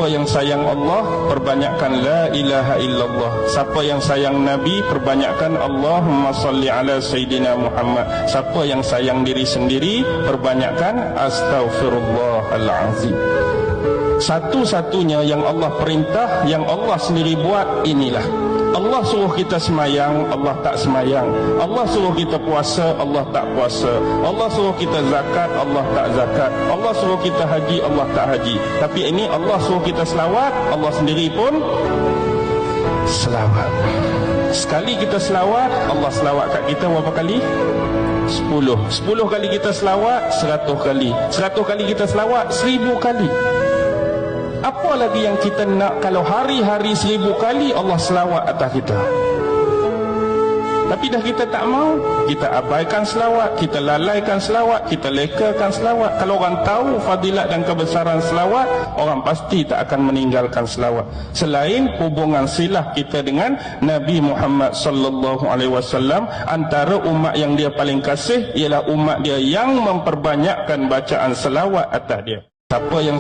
Siapa yang sayang Allah, perbanyakkan la ilaha illallah. Siapa yang sayang Nabi, perbanyakkan Allahumma salli ala Sayyidina Muhammad. Siapa yang sayang diri sendiri, perbanyakkan astaghfirullahalazim. Satu-satunya yang Allah perintah, yang Allah sendiri buat, inilah. Allah suruh kita semayang, Allah tak semayang. Allah suruh kita puasa, Allah tak puasa. Allah suruh kita zakat, Allah tak zakat. Allah suruh kita haji, Allah tak haji. Tapi ini Allah suruh kita selawat, Allah sendiri pun selawat. Sekali kita selawat, Allah selawat kat kita berapa kali? 10. 10 kali kita selawat, 100 kali. 100 kali kita selawat, 1000 kali. Apa lagi yang kita nak kalau hari-hari 1000 kali Allah selawat atas kita? Tapi dah kita tak mau, kita abaikan selawat, kita lalaikan selawat, kita lekakan selawat. Kalau orang tahu fadilat dan kebesaran selawat, orang pasti tak akan meninggalkan selawat. Selain hubungan silah kita dengan Nabi Muhammad sallallahu alaihi wasallam, antara umat yang dia paling kasih ialah umat dia yang memperbanyakkan bacaan selawat atas dia. Siapa yang